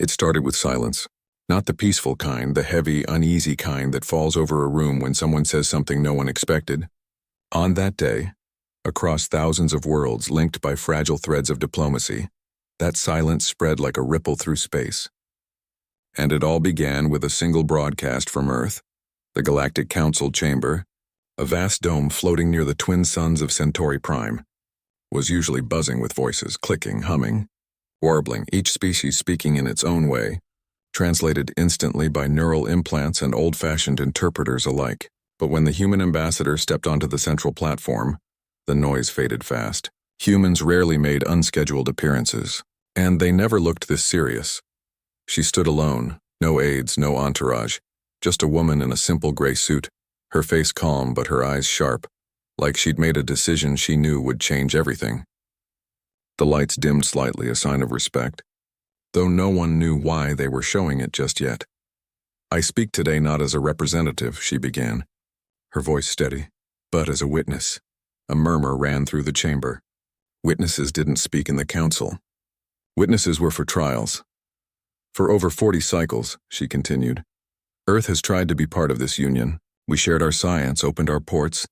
It started with silence. Not the peaceful kind, the heavy, uneasy kind that falls over a room when someone says something no one expected. On that day, across thousands of worlds linked by fragile threads of diplomacy, that silence spread like a ripple through space. And it all began with a single broadcast from Earth, the Galactic Council chamber, a vast dome floating near the twin suns of Centauri Prime, was usually buzzing with voices, clicking, humming, warbling, each species speaking in its own way, translated instantly by neural implants and old-fashioned interpreters alike. But when the human ambassador stepped onto the central platform, the noise faded fast. Humans rarely made unscheduled appearances, and they never looked this serious. She stood alone, no aides, no entourage, just a woman in a simple gray suit, her face calm but her eyes sharp, like she'd made a decision she knew would change everything. The lights dimmed slightly, a sign of respect, though no one knew why they were showing it just yet. "I speak today not as a representative," she began, her voice steady, "but as a witness." A murmur ran through the chamber. Witnesses didn't speak in the council. Witnesses were for trials. "For over 40 cycles," she continued, "Earth has tried to be part of this union. We shared our science, opened our ports,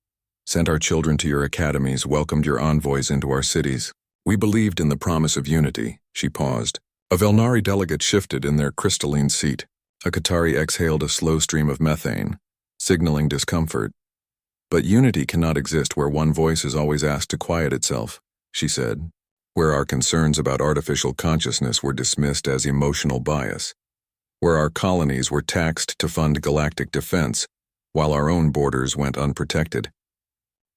sent our children to your academies, welcomed your envoys into our cities. We believed in the promise of unity." She paused. A Velnari delegate shifted in their crystalline seat. A Qatari exhaled a slow stream of methane, signaling discomfort. "But unity cannot exist where one voice is always asked to quiet itself," she said, "where our concerns about artificial consciousness were dismissed as emotional bias, where our colonies were taxed to fund galactic defense while our own borders went unprotected,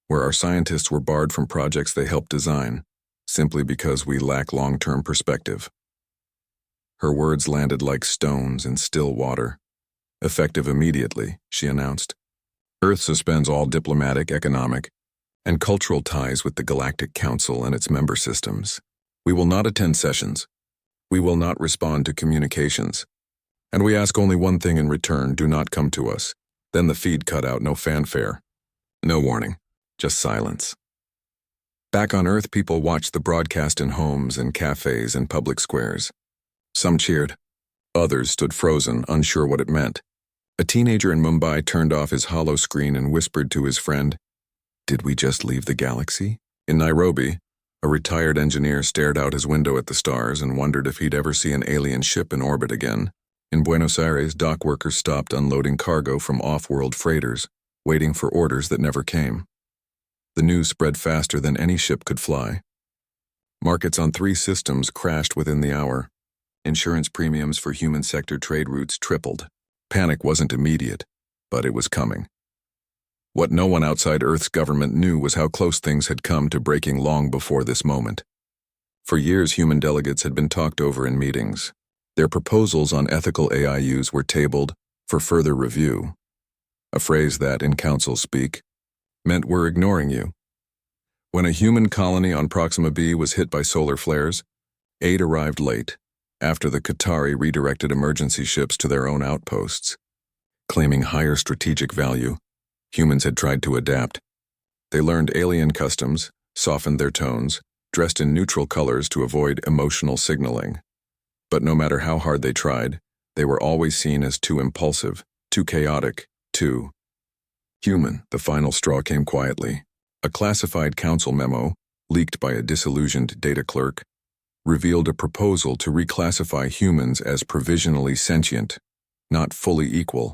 where our scientists were barred from projects they helped design, simply because we lack long-term perspective." Her words landed like stones in still water. "Effective immediately," she announced. "Earth suspends all diplomatic, economic, and cultural ties with the Galactic Council and its member systems. We will not attend sessions. We will not respond to communications. And we ask only one thing in return: do not come to us." Then the feed cut out, no fanfare, no warning, just silence. Back on Earth, people watched the broadcast in homes and cafes and public squares. Some cheered. Others stood frozen, unsure what it meant. A teenager in Mumbai turned off his hollow screen and whispered to his friend, "Did we just leave the galaxy?" In Nairobi, a retired engineer stared out his window at the stars and wondered if he'd ever see an alien ship in orbit again. In Buenos Aires, dock workers stopped unloading cargo from off-world freighters, waiting for orders that never came. The news spread faster than any ship could fly. Markets on 3 systems crashed within the hour. Insurance premiums for human sector trade routes tripled. Panic wasn't immediate, but it was coming. What no one outside Earth's government knew was how close things had come to breaking long before this moment. For years, human delegates had been talked over in meetings. Their proposals on ethical AI use were tabled for further review, a phrase that, in council speak, meant "we're ignoring you." When a human colony on Proxima b was hit by solar flares, aid arrived late, after the Qatari redirected emergency ships to their own outposts. Claiming higher strategic value, humans had tried to adapt. They learned alien customs, softened their tones, dressed in neutral colors to avoid emotional signaling. But no matter how hard they tried, they were always seen as too impulsive, too chaotic, too human. The final straw came quietly. A classified council memo, leaked by a disillusioned data clerk, revealed a proposal to reclassify humans as provisionally sentient, not fully equal,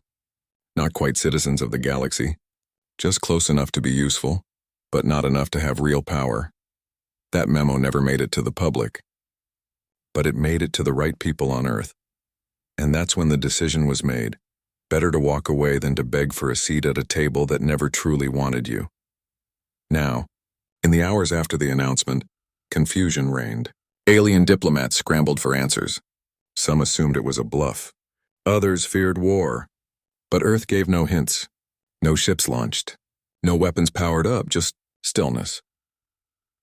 not quite citizens of the galaxy, just close enough to be useful, but not enough to have real power. That memo never made it to the public. But it made it to the right people on Earth. And that's when the decision was made. Better to walk away than to beg for a seat at a table that never truly wanted you. Now, in the hours after the announcement, confusion reigned. Alien diplomats scrambled for answers. Some assumed it was a bluff. Others feared war. But Earth gave no hints. No ships launched. No weapons powered up, just stillness.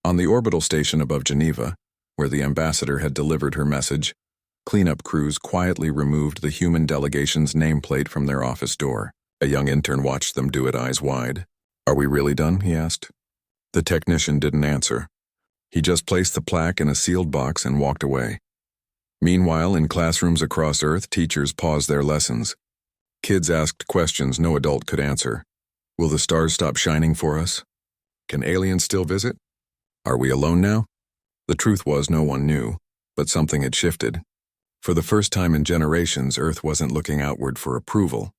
On the orbital station above Geneva, where the ambassador had delivered her message, cleanup crews quietly removed the human delegation's nameplate from their office door. A young intern watched them do it, eyes wide. "Are we really done?" he asked. The technician didn't answer. He just placed the plaque in a sealed box and walked away. Meanwhile, in classrooms across Earth, teachers paused their lessons. Kids asked questions no adult could answer. Will the stars stop shining for us? Can aliens still visit? Are we alone now? The truth was no one knew, but something had shifted. For the first time in generations, Earth wasn't looking outward for approval.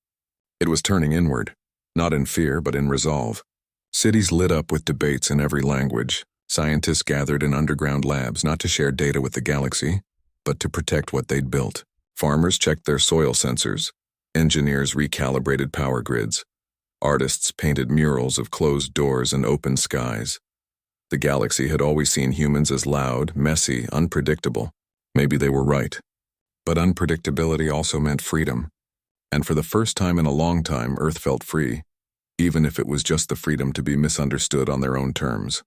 It was turning inward, not in fear but in resolve. Cities lit up with debates in every language. Scientists gathered in underground labs not to share data with the galaxy, but to protect what they'd built. Farmers checked their soil sensors. Engineers recalibrated power grids. Artists painted murals of closed doors and open skies. The galaxy had always seen humans as loud, messy, unpredictable. Maybe they were right. But unpredictability also meant freedom. And for the first time in a long time, Earth felt free, even if it was just the freedom to be misunderstood on their own terms.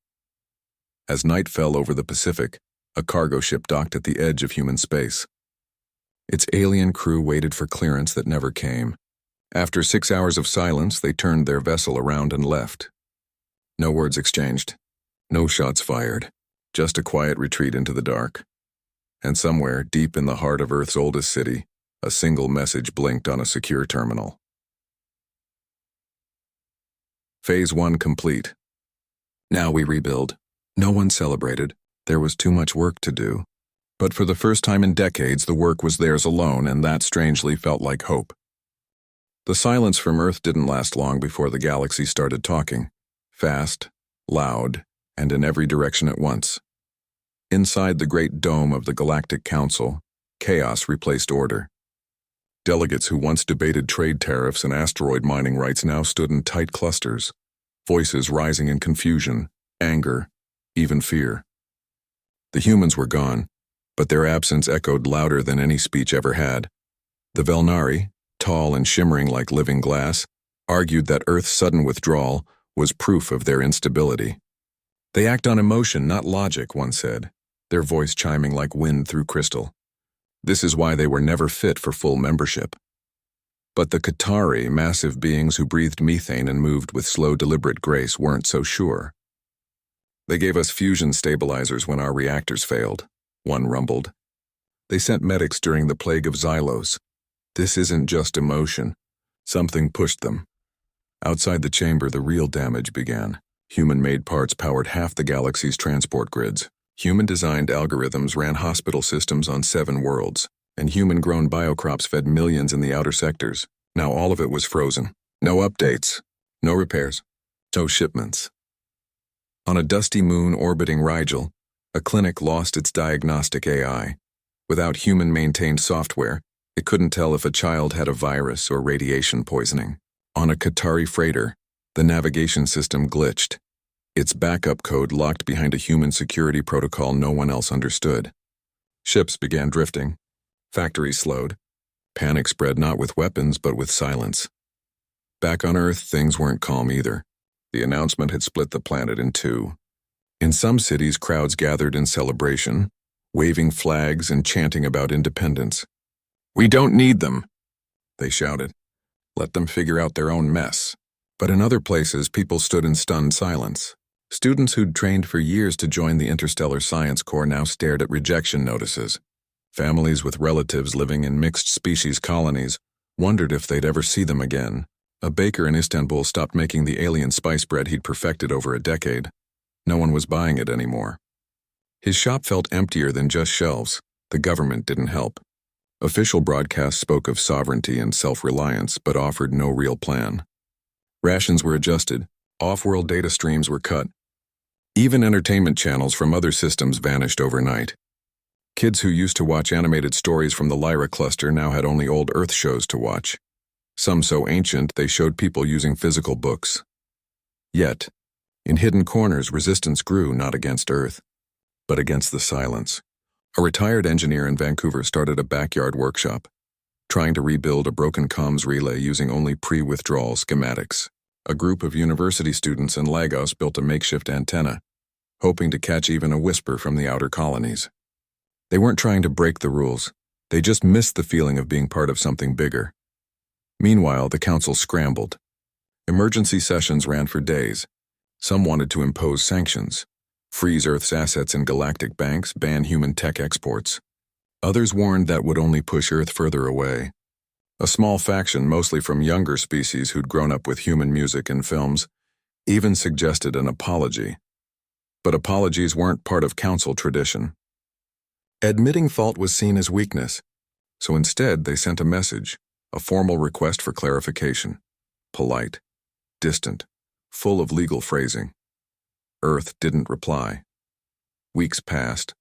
As night fell over the Pacific, a cargo ship docked at the edge of human space. Its alien crew waited for clearance that never came. After 6 hours of silence, they turned their vessel around and left. No words exchanged. No shots fired. Just a quiet retreat into the dark. And somewhere, deep in the heart of Earth's oldest city, a single message blinked on a secure terminal. Phase 1 complete. Now we rebuild. No one celebrated. There was too much work to do. But for the first time in decades, the work was theirs alone, and that strangely felt like hope. The silence from Earth didn't last long before the galaxy started talking. Fast, loud, and in every direction at once. Inside the great dome of the Galactic Council, chaos replaced order. Delegates who once debated trade tariffs and asteroid mining rights now stood in tight clusters, voices rising in confusion, anger, even fear. The humans were gone, but their absence echoed louder than any speech ever had. The Velnari, tall and shimmering like living glass, argued that Earth's sudden withdrawal was proof of their instability. They act on emotion, not logic, one said, their voice chiming like wind through crystal. This is why they were never fit for full membership. But the Qatari, massive beings who breathed methane and moved with slow, deliberate grace, weren't so sure. They gave us fusion stabilizers when our reactors failed, one rumbled. They sent medics during the plague of Xylos. This isn't just emotion. Something pushed them. Outside the chamber, the real damage began. Human-made parts powered half the galaxy's transport grids. Human-designed algorithms ran hospital systems on 7 worlds, and human-grown biocrops fed millions in the outer sectors. Now all of it was frozen. No updates, no repairs, no shipments. On a dusty moon orbiting Rigel, a clinic lost its diagnostic AI. Without human-maintained software, it couldn't tell if a child had a virus or radiation poisoning. On a Qatari freighter, the navigation system glitched. Its backup code locked behind a human security protocol no one else understood. Ships began drifting. Factories slowed. Panic spread not with weapons but with silence. Back on Earth, things weren't calm either. The announcement had split the planet in two. In some cities, crowds gathered in celebration, waving flags and chanting about independence. "We don't need them," they shouted. "Let them figure out their own mess." But in other places, people stood in stunned silence. Students who'd trained for years to join the Interstellar Science Corps now stared at rejection notices. Families with relatives living in mixed-species colonies wondered if they'd ever see them again. A baker in Istanbul stopped making the alien spice bread he'd perfected over a decade. No one was buying it anymore. His shop felt emptier than just shelves. The government didn't help. Official broadcasts spoke of sovereignty and self-reliance, but offered no real plan. Rations were adjusted. Off-world data streams were cut. Even entertainment channels from other systems vanished overnight. Kids who used to watch animated stories from the Lyra cluster now had only old Earth shows to watch. Some so ancient they showed people using physical books. Yet, in hidden corners, resistance grew not against Earth, but against the silence. A retired engineer in Vancouver started a backyard workshop, trying to rebuild a broken comms relay using only pre-withdrawal schematics. A group of university students in Lagos built a makeshift antenna, hoping to catch even a whisper from the outer colonies. They weren't trying to break the rules. They just missed the feeling of being part of something bigger. Meanwhile, the council scrambled. Emergency sessions ran for days. Some wanted to impose sanctions, freeze Earth's assets in galactic banks, ban human tech exports. Others warned that would only push Earth further away. A small faction, mostly from younger species who'd grown up with human music and films, even suggested an apology. But apologies weren't part of council tradition. Admitting fault was seen as weakness, so instead they sent a message, a formal request for clarification. Polite, distant, full of legal phrasing. Earth didn't reply. Weeks passed.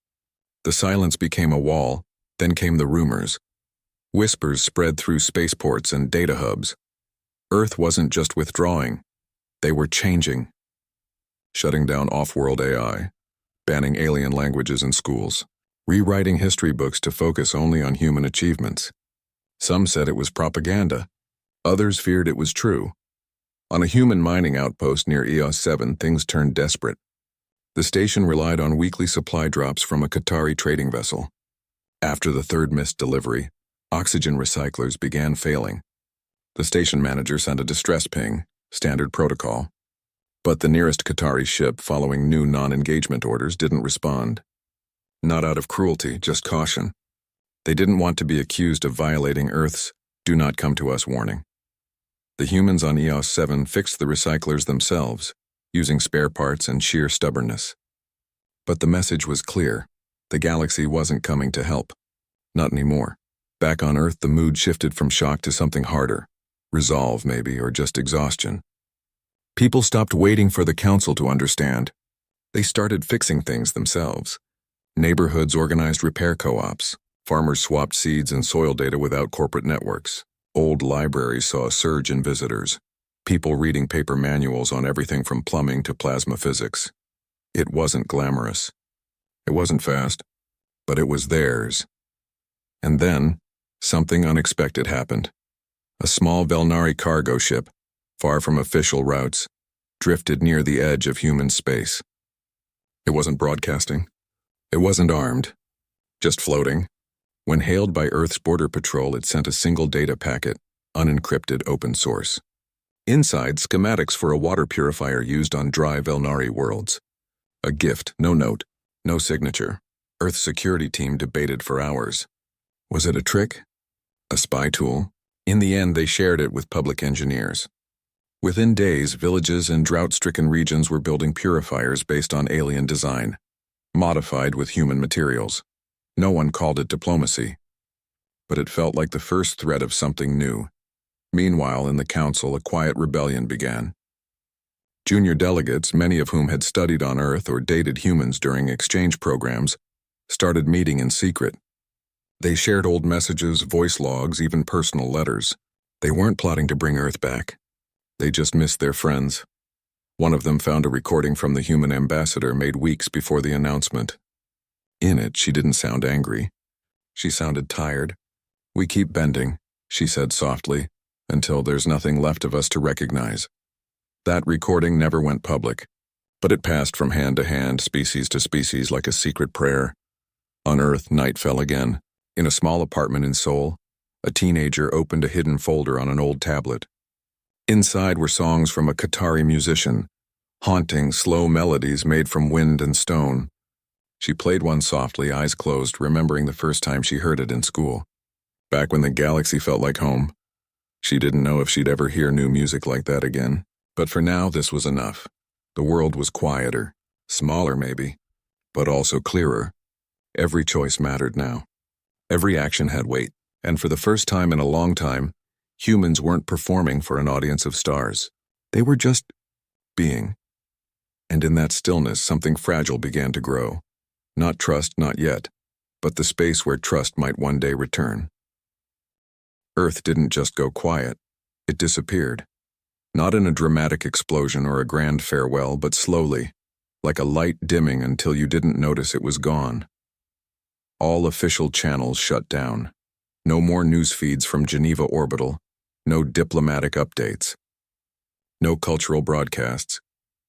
The silence became a wall, then came the rumors. Whispers spread through spaceports and data hubs. Earth wasn't just withdrawing, they were changing. Shutting down off-world AI, banning alien languages in schools, rewriting history books to focus only on human achievements. Some said it was propaganda. Others feared it was true. On a human mining outpost near EOS 7, things turned desperate. The station relied on weekly supply drops from a Qatari trading vessel. After the third missed delivery, oxygen recyclers began failing. The station manager sent a distress ping, standard protocol. But the nearest Qatari ship, following new non-engagement orders, didn't respond. Not out of cruelty, just caution. They didn't want to be accused of violating Earth's "do not come to us" warning. The humans on EOS 7 fixed the recyclers themselves, using spare parts and sheer stubbornness. But the message was clear. The galaxy wasn't coming to help. Not anymore. Back on Earth, the mood shifted from shock to something harder. Resolve, maybe, or just exhaustion. People stopped waiting for the council to understand. They started fixing things themselves. Neighborhoods organized repair co-ops. Farmers swapped seeds and soil data without corporate networks. Old libraries saw a surge in visitors. People reading paper manuals on everything from plumbing to plasma physics. It wasn't glamorous. It wasn't fast, but it was theirs. And then, something unexpected happened. A small Velnari cargo ship, far from official routes, drifted near the edge of human space. It wasn't broadcasting. It wasn't armed. Just floating. When hailed by Earth's border patrol, it sent a single data packet, unencrypted open source. Inside, schematics for a water purifier used on dry Velnari worlds. A gift, no note, no signature. Earth's security team debated for hours. Was it a trick? A spy tool? In the end, they shared it with public engineers. Within days, villages in drought-stricken regions were building purifiers based on alien design, modified with human materials. No one called it diplomacy, but it felt like the first threat of something new. Meanwhile, in the council, a quiet rebellion began. Junior delegates, many of whom had studied on Earth or dated humans during exchange programs, started meeting in secret. They shared old messages, voice logs, even personal letters. They weren't plotting to bring Earth back. They just missed their friends. One of them found a recording from the human ambassador made weeks before the announcement. In it, she didn't sound angry. She sounded tired. "We keep bending," she said softly, "until there's nothing left of us to recognize." That recording never went public, but it passed from hand to hand, species to species, like a secret prayer. On Earth, night fell again. In a small apartment in Seoul, a teenager opened a hidden folder on an old tablet. Inside were songs from a Qatari musician, haunting, slow melodies made from wind and stone. She played one softly, eyes closed, remembering the first time she heard it in school. Back when the galaxy felt like home. She didn't know if she'd ever hear new music like that again. But for now, this was enough. The world was quieter, smaller maybe, but also clearer. Every choice mattered now. Every action had weight, and for the first time in a long time, humans weren't performing for an audience of stars. They were just being. And in that stillness, something fragile began to grow. Not trust, not yet, but the space where trust might one day return. Earth didn't just go quiet, it disappeared. Not in a dramatic explosion or a grand farewell, but slowly, like a light dimming until you didn't notice it was gone. All official channels shut down. No more news feeds from Geneva Orbital, no diplomatic updates. No cultural broadcasts,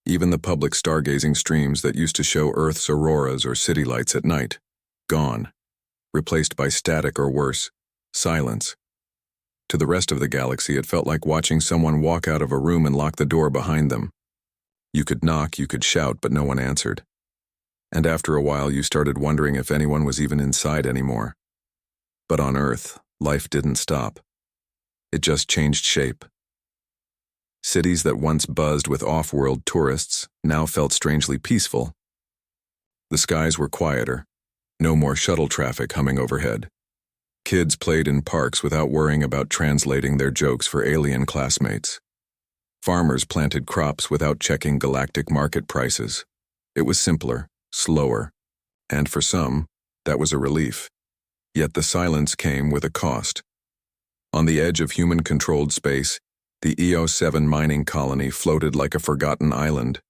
even the public stargazing streams that used to show Earth's auroras or city lights at night. Gone. Replaced by static or worse, silence. To the rest of the galaxy, it felt like watching someone walk out of a room and lock the door behind them. You could knock, you could shout, but no one answered. And after a while, you started wondering if anyone was even inside anymore. But on Earth, life didn't stop. It just changed shape. Cities that once buzzed with off-world tourists now felt strangely peaceful. The skies were quieter, no more shuttle traffic humming overhead. Kids played in parks without worrying about translating their jokes for alien classmates. Farmers planted crops without checking galactic market prices. It was simpler, slower, and for some, that was a relief. Yet the silence came with a cost. On the edge of human-controlled space, the EO7 mining colony floated like a forgotten island.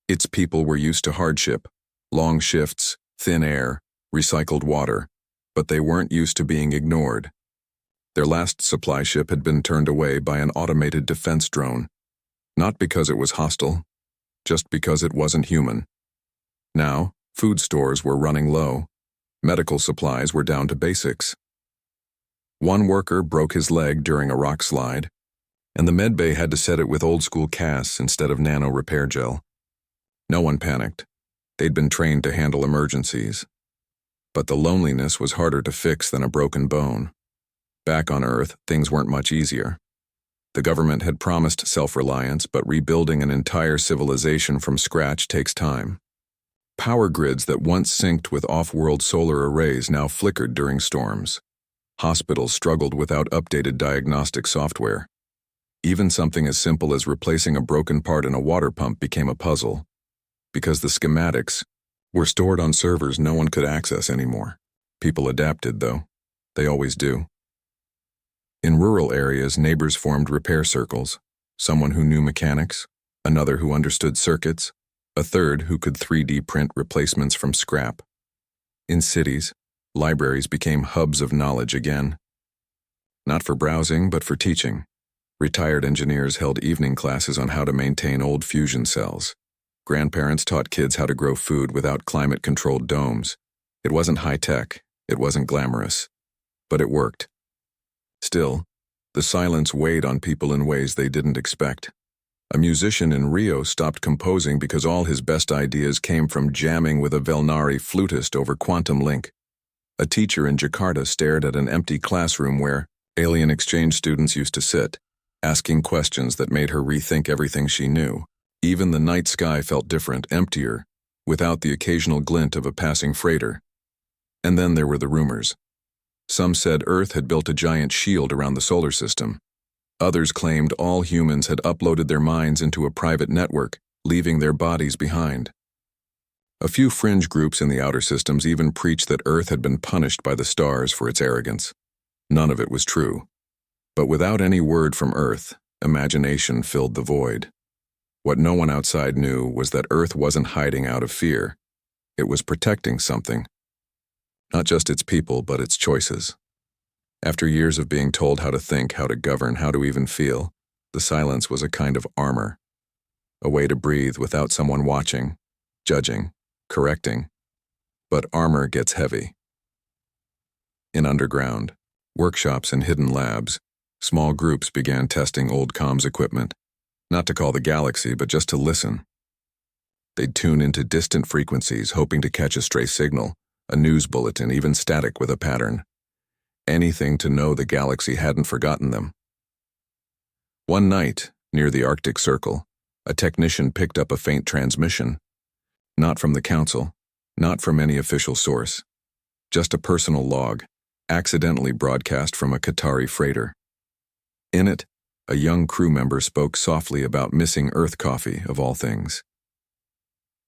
Its people were used to hardship, long shifts, thin air, recycled water, but they weren't used to being ignored. Their last supply ship had been turned away by an automated defense drone. Not because it was hostile, just because it wasn't human. Now, food stores were running low. Medical supplies were down to basics. One worker broke his leg during a rock slide, and the medbay had to set it with old-school casts instead of nano repair gel. No one panicked. They'd been trained to handle emergencies. But the loneliness was harder to fix than a broken bone. Back on Earth, things weren't much easier. The government had promised self-reliance, but rebuilding an entire civilization from scratch takes time. Power grids that once synced with off-world solar arrays now flickered during storms. Hospitals struggled without updated diagnostic software. Even something as simple as replacing a broken part in a water pump became a puzzle, because the schematics were stored on servers no one could access anymore. People adapted, though. They always do. In rural areas, neighbors formed repair circles, someone who knew mechanics, another who understood circuits, a third who could 3D print replacements from scrap. In cities, libraries became hubs of knowledge again. Not for browsing, but for teaching. Retired engineers held evening classes on how to maintain old fusion cells. Grandparents taught kids how to grow food without climate-controlled domes. It wasn't high-tech, it wasn't glamorous, but it worked. Still, the silence weighed on people in ways they didn't expect. A musician in Rio stopped composing because all his best ideas came from jamming with a Velnari flutist over Quantum Link. A teacher in Jakarta stared at an empty classroom where alien exchange students used to sit, asking questions that made her rethink everything she knew. Even the night sky felt different, emptier, without the occasional glint of a passing freighter. And then there were the rumors. Some said Earth had built a giant shield around the solar system. Others claimed all humans had uploaded their minds into a private network, leaving their bodies behind. A few fringe groups in the outer systems even preached that Earth had been punished by the stars for its arrogance. None of it was true. But without any word from Earth, imagination filled the void. What no one outside knew was that Earth wasn't hiding out of fear. It was protecting something. Not just its people, but its choices. After years of being told how to think, how to govern, how to even feel, the silence was a kind of armor. A way to breathe without someone watching, judging, correcting. But armor gets heavy. In underground, workshops and hidden labs, small groups began testing old comms equipment. Not to call the galaxy, but just to listen. They'd tune into distant frequencies, hoping to catch a stray signal, a news bulletin, even static with a pattern. Anything to know the galaxy hadn't forgotten them. One night, near the Arctic Circle, a technician picked up a faint transmission. Not from the Council, not from any official source. Just a personal log, accidentally broadcast from a Qatari freighter. In it, a young crew member spoke softly about missing Earth coffee, of all things.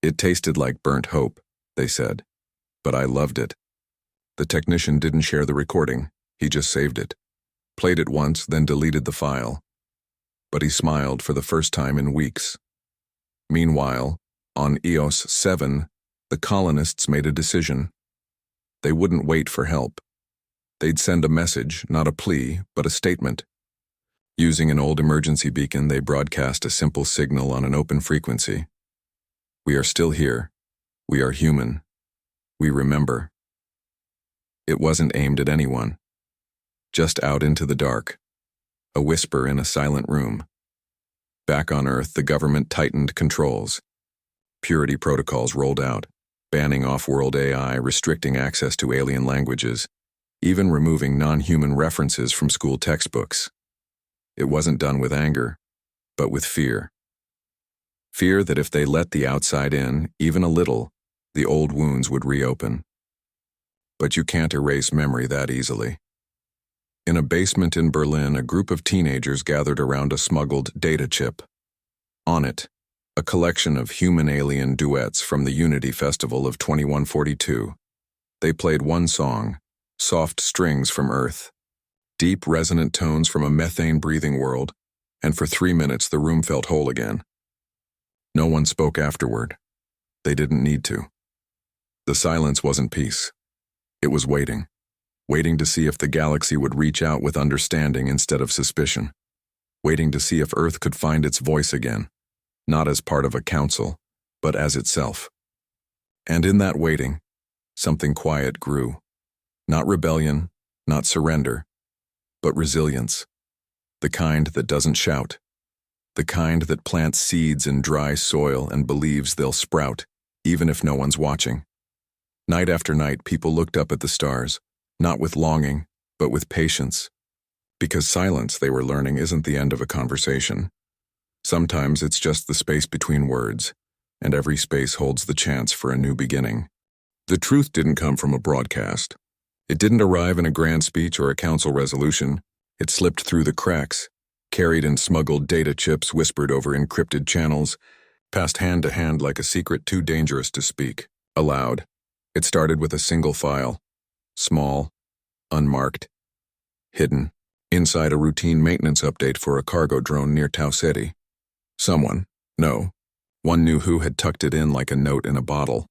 It tasted like burnt hope, they said, but I loved it. The technician didn't share the recording, he just saved it. Played it once, then deleted the file. But he smiled for the first time in weeks. Meanwhile, on EOS 7, the colonists made a decision. They wouldn't wait for help. They'd send a message, not a plea, but a statement. Using an old emergency beacon, they broadcast a simple signal on an open frequency. We are still here. We are human. We remember. It wasn't aimed at anyone. Just out into the dark. A whisper in a silent room. Back on Earth, the government tightened controls. Purity protocols rolled out, banning off-world AI, restricting access to alien languages. even removing non-human references from school textbooks. It wasn't done with anger, but with fear. Fear that if they let the outside in, even a little, the old wounds would reopen. But you can't erase memory that easily. In a basement in Berlin, a group of teenagers gathered around a smuggled data chip. On it, a collection of human-alien duets from the Unity Festival of 2142. They played one song, Soft Strings from Earth, deep resonant tones from a methane-breathing world, and for 3 minutes the room felt whole again. No one spoke afterward. They didn't need to. The silence wasn't peace. It was waiting. Waiting to see if the galaxy would reach out with understanding instead of suspicion. Waiting to see if Earth could find its voice again, not as part of a council, but as itself. And in that waiting, something quiet grew. Not rebellion, not surrender, but resilience. The kind that doesn't shout. The kind that plants seeds in dry soil and believes they'll sprout, even if no one's watching. Night after night, people looked up at the stars, not with longing, but with patience. Because silence, they were learning, isn't the end of a conversation. Sometimes it's just the space between words, and every space holds the chance for a new beginning. The truth didn't come from a broadcast. It didn't arrive in a grand speech or a council resolution. It slipped through the cracks, carried in smuggled data chips whispered over encrypted channels, passed hand to hand like a secret too dangerous to speak aloud. It started with a single file. Small, unmarked, hidden, inside a routine maintenance update for a cargo drone near Tau Ceti. Someone, no, one knew who had tucked it in like a note in a bottle.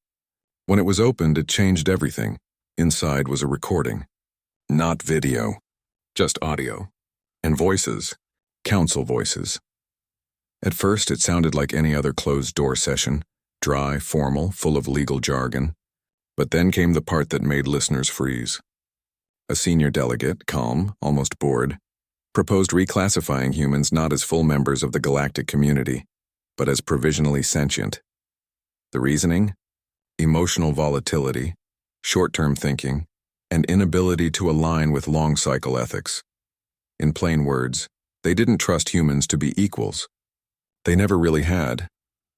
When it was opened, it changed everything. Inside was a recording. Not video, just audio. And voices, council voices. At first, it sounded like any other closed-door session, dry, formal, full of legal jargon. But then came the part that made listeners freeze. A senior delegate, calm, almost bored, proposed reclassifying humans not as full members of the galactic community, but as provisionally sentient. The reasoning? Emotional volatility, short-term thinking, and inability to align with long-cycle ethics. In plain words, they didn't trust humans to be equals. They never really had.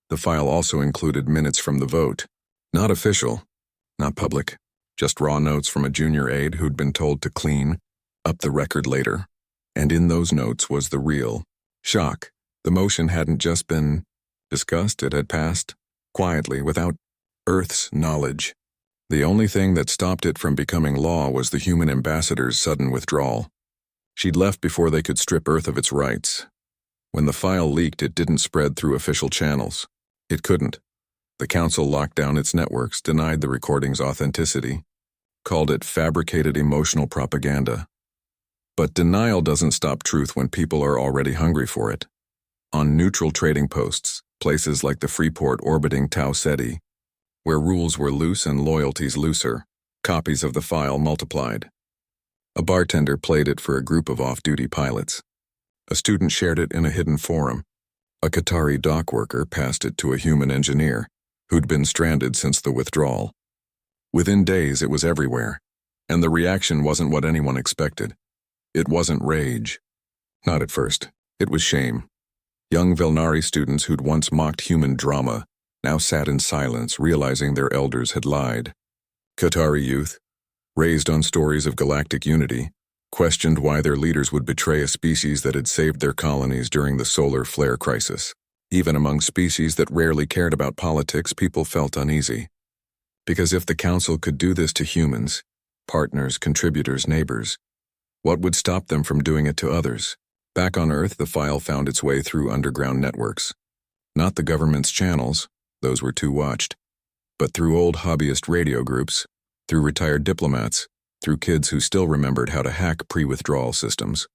The file also included minutes from the vote, not official. Not public, just raw notes from a junior aide who'd been told to clean up the record later. And in those notes was the real shock. The motion hadn't just been discussed, it had passed, quietly, without Earth's knowledge. The only thing that stopped it from becoming law was the human ambassador's sudden withdrawal. She'd left before they could strip Earth of its rights. When the file leaked, it didn't spread through official channels. It couldn't. The council locked down its networks, denied the recording's authenticity, called it fabricated emotional propaganda. But denial doesn't stop truth when people are already hungry for it. On neutral trading posts, places like the Freeport orbiting Tau Ceti, where rules were loose and loyalties looser, copies of the file multiplied. A bartender played it for a group of off-duty pilots. A student shared it in a hidden forum. A Qatari dock worker passed it to a human engineer who'd been stranded since the withdrawal. Within days, it was everywhere, and the reaction wasn't what anyone expected. It wasn't rage. Not at first. It was shame. Young Velnari students who'd once mocked human drama now sat in silence, realizing their elders had lied. Qatari youth, raised on stories of galactic unity, questioned why their leaders would betray a species that had saved their colonies during the solar flare crisis. Even among species that rarely cared about politics, people felt uneasy. Because if the council could do this to humans, partners, contributors, neighbors, what would stop them from doing it to others? Back on Earth, the file found its way through underground networks. Not the government's channels, those were too watched, but through old hobbyist radio groups, through retired diplomats, through kids who still remembered how to hack pre-withdrawal systems.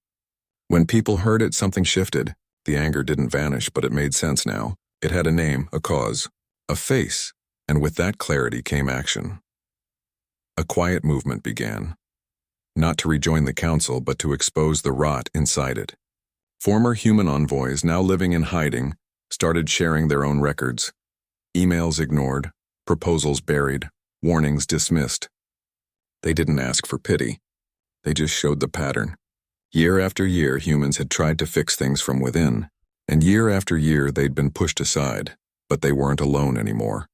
When people heard it, something shifted. The anger didn't vanish, but it made sense now. It had a name, a cause, a face, and with that clarity came action. A quiet movement began. Not to rejoin the council, but to expose the rot inside it. Former human envoys, now living in hiding, started sharing their own records. Emails ignored, proposals buried, warnings dismissed. They didn't ask for pity. They just showed the pattern. Year after year, humans had tried to fix things from within, and year after year they'd been pushed aside, but they weren't alone anymore.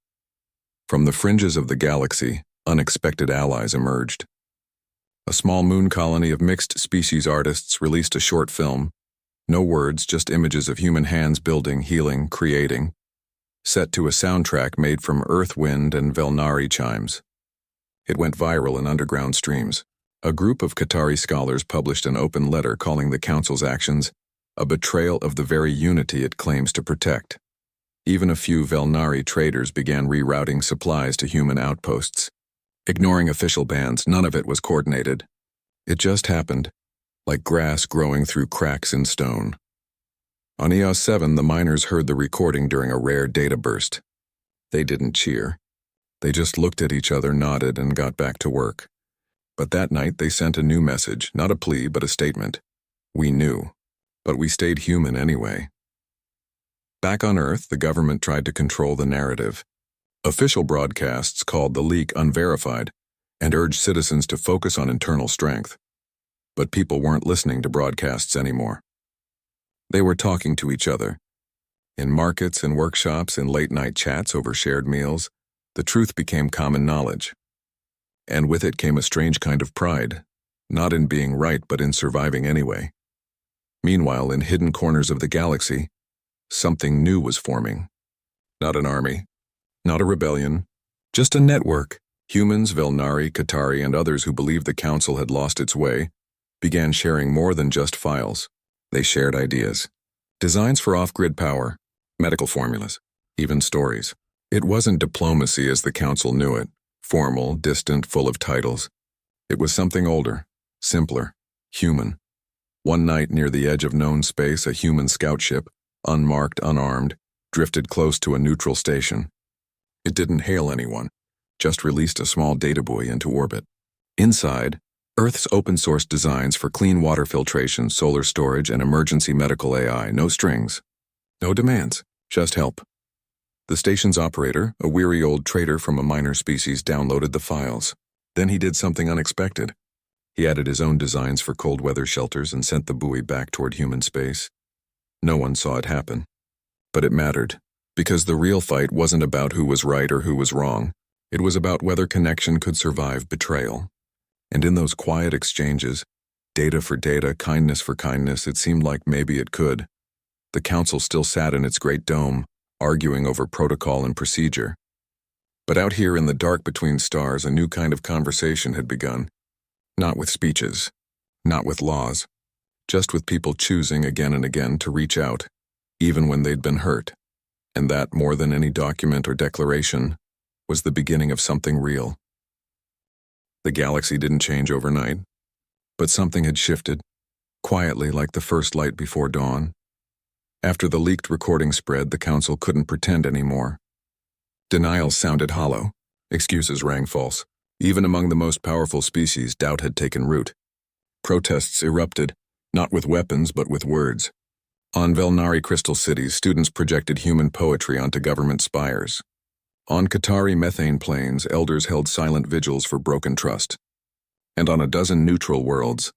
From the fringes of the galaxy, unexpected allies emerged. A small moon colony of mixed species artists released a short film, no words, just images of human hands building, healing, creating, set to a soundtrack made from earth, wind, and Velnari chimes. It went viral in underground streams. A group of Qatari scholars published an open letter calling the Council's actions a betrayal of the very unity it claims to protect. Even a few Velnari traders began rerouting supplies to human outposts. Ignoring official bans, none of it was coordinated. It just happened, like grass growing through cracks in stone. On EOS 7, the miners heard the recording during a rare data burst. They didn't cheer. They just looked at each other, nodded, and got back to work. But that night they sent a new message, not a plea, but a statement. We knew, but we stayed human anyway. Back on Earth, the government tried to control the narrative. Official broadcasts called the leak unverified and urged citizens to focus on internal strength. But people weren't listening to broadcasts anymore. They were talking to each other. In markets and workshops, in late-night chats over shared meals, the truth became common knowledge. And with it came a strange kind of pride, not in being right but in surviving anyway. Meanwhile, in hidden corners of the galaxy, something new was forming. Not an army, not a rebellion, just a network. Humans, Velnari, Qatari, and others who believed the Council had lost its way began sharing more than just files. They shared ideas, designs for off-grid power, medical formulas, even stories. It wasn't diplomacy as the Council knew it, formal, distant, full of titles. It was something older, simpler, human. One night near the edge of known space, a human scout ship, unmarked, unarmed, drifted close to a neutral station. It didn't hail anyone, just released a small data buoy into orbit. Inside, Earth's open-source designs for clean water filtration, solar storage, and emergency medical AI, no strings. No demands, just help. The station's operator, a weary old trader from a minor species, downloaded the files. Then he did something unexpected. He added his own designs for cold weather shelters and sent the buoy back toward human space. No one saw it happen. But it mattered, because the real fight wasn't about who was right or who was wrong. It was about whether connection could survive betrayal. And in those quiet exchanges, data for data, kindness for kindness, it seemed like maybe it could. The Council still sat in its great dome, arguing over protocol and procedure. But out here in the dark between stars, a new kind of conversation had begun. Not with speeches, not with laws, just with people choosing again and again to reach out, even when they'd been hurt. And that, more than any document or declaration, was the beginning of something real. The galaxy didn't change overnight, but something had shifted, quietly like the first light before dawn. After the leaked recording spread, the Council couldn't pretend anymore. Denials sounded hollow. Excuses rang false. Even among the most powerful species, doubt had taken root. Protests erupted, not with weapons but with words. On Velnari crystal cities, students projected human poetry onto government spires. On Qatari methane plains, elders held silent vigils for broken trust. And on a dozen neutral worlds,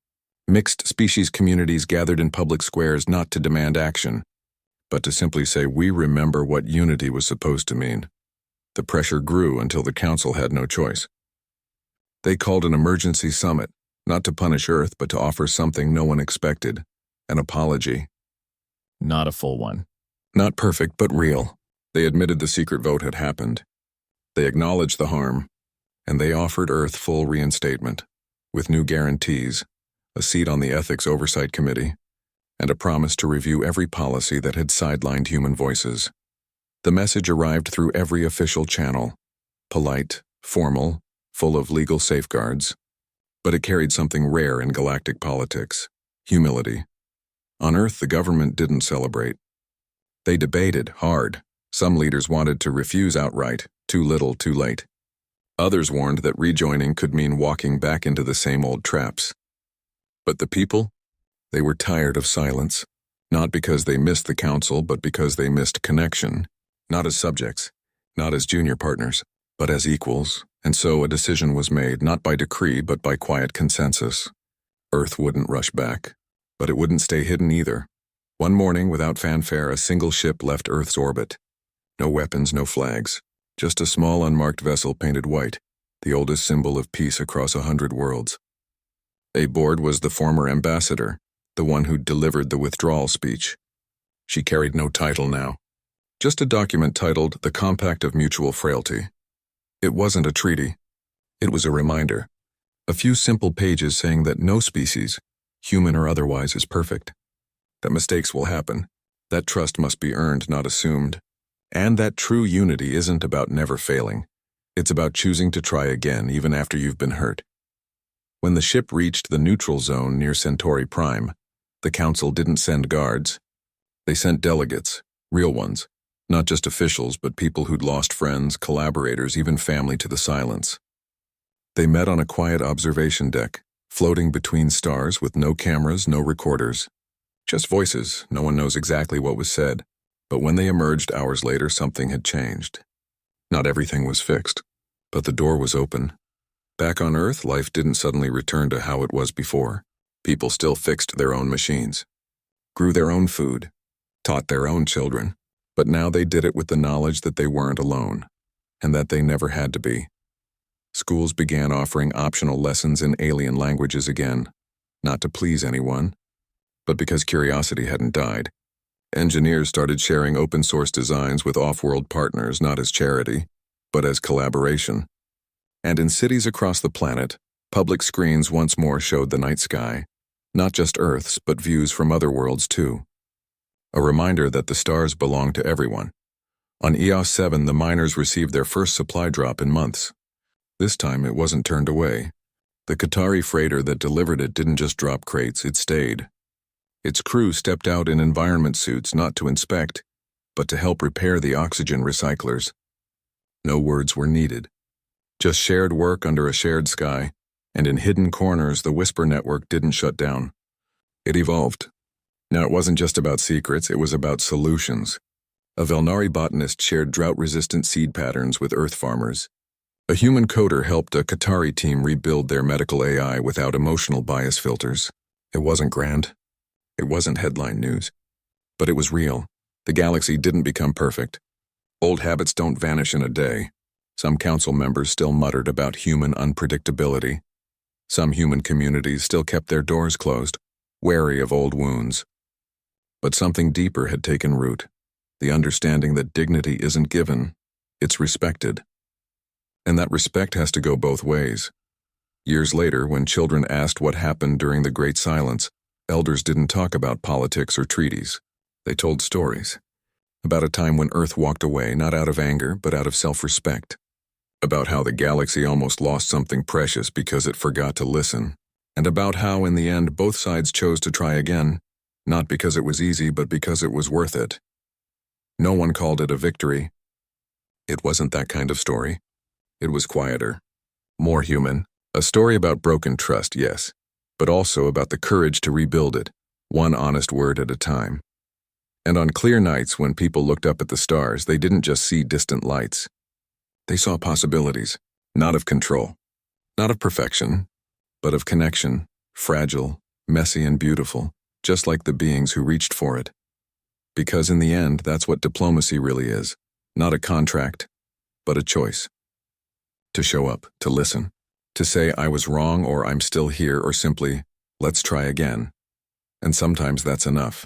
mixed species communities gathered in public squares not to demand action, but to simply say, we remember what unity was supposed to mean. The pressure grew until the Council had no choice. They called an emergency summit, not to punish Earth, but to offer something no one expected, an apology. Not a full one. Not perfect, but real. They admitted the secret vote had happened. They acknowledged the harm, and they offered Earth full reinstatement, with new guarantees, a seat on the Ethics Oversight Committee, and a promise to review every policy that had sidelined human voices. The message arrived through every official channel, polite, formal, full of legal safeguards, but it carried something rare in galactic politics: humility. On Earth, the government didn't celebrate. They debated hard. Some leaders wanted to refuse outright, too little, too late. Others warned that rejoining could mean walking back into the same old traps. But the people? They were tired of silence, not because they missed the Council, but because they missed connection, not as subjects, not as junior partners, but as equals, and so a decision was made, not by decree, but by quiet consensus. Earth wouldn't rush back, but it wouldn't stay hidden either. One morning, without fanfare, a single ship left Earth's orbit. No weapons, no flags, just a small unmarked vessel painted white, the oldest symbol of peace across 100 worlds. Aboard was the former ambassador, the one who delivered the withdrawal speech. She carried no title now, just a document titled The Compact of Mutual Frailty. It wasn't a treaty. It was a reminder. A few simple pages saying that no species, human or otherwise, is perfect. That mistakes will happen. That trust must be earned, not assumed. And that true unity isn't about never failing. It's about choosing to try again even after you've been hurt. When the ship reached the neutral zone near Centauri Prime, the Council didn't send guards. They sent delegates, real ones, not just officials, but people who'd lost friends, collaborators, even family to the silence. They met on a quiet observation deck, floating between stars with no cameras, no recorders. Just voices, no one knows exactly what was said. But when they emerged hours later, something had changed. Not everything was fixed, but the door was open. Back on Earth, life didn't suddenly return to how it was before. People still fixed their own machines, grew their own food, taught their own children, but now they did it with the knowledge that they weren't alone, and that they never had to be. Schools began offering optional lessons in alien languages again, not to please anyone, but because curiosity hadn't died. Engineers started sharing open-source designs with off-world partners, not as charity, but as collaboration. And in cities across the planet, public screens once more showed the night sky, not just Earth's, but views from other worlds too. A reminder that the stars belong to everyone. On EOS 7, the miners received their first supply drop in months. This time it wasn't turned away. The Qatari freighter that delivered it didn't just drop crates, it stayed. Its crew stepped out in environment suits not to inspect, but to help repair the oxygen recyclers. No words were needed. Just shared work under a shared sky, and in hidden corners the Whisper network didn't shut down. It evolved. Now it wasn't just about secrets, it was about solutions. A Velnari botanist shared drought-resistant seed patterns with Earth farmers. A human coder helped a Qatari team rebuild their medical AI without emotional bias filters. It wasn't grand. It wasn't headline news. But it was real. The galaxy didn't become perfect. Old habits don't vanish in a day. Some council members still muttered about human unpredictability. Some human communities still kept their doors closed, wary of old wounds. But something deeper had taken root. The understanding that dignity isn't given, it's respected. And that respect has to go both ways. Years later, when children asked what happened during the Great Silence, elders didn't talk about politics or treaties. They told stories. About a time when Earth walked away, not out of anger, but out of self-respect. About how the galaxy almost lost something precious because it forgot to listen. And about how, in the end, both sides chose to try again, not because it was easy, but because it was worth it. No one called it a victory. It wasn't that kind of story. It was quieter, more human. A story about broken trust, yes, but also about the courage to rebuild it, one honest word at a time. And on clear nights when people looked up at the stars, they didn't just see distant lights. They saw possibilities, not of control, not of perfection, but of connection, fragile, messy, and beautiful, just like the beings who reached for it. Because in the end, that's what diplomacy really is, not a contract, but a choice. To show up, to listen, to say I was wrong or I'm still here or simply, let's try again. And sometimes that's enough.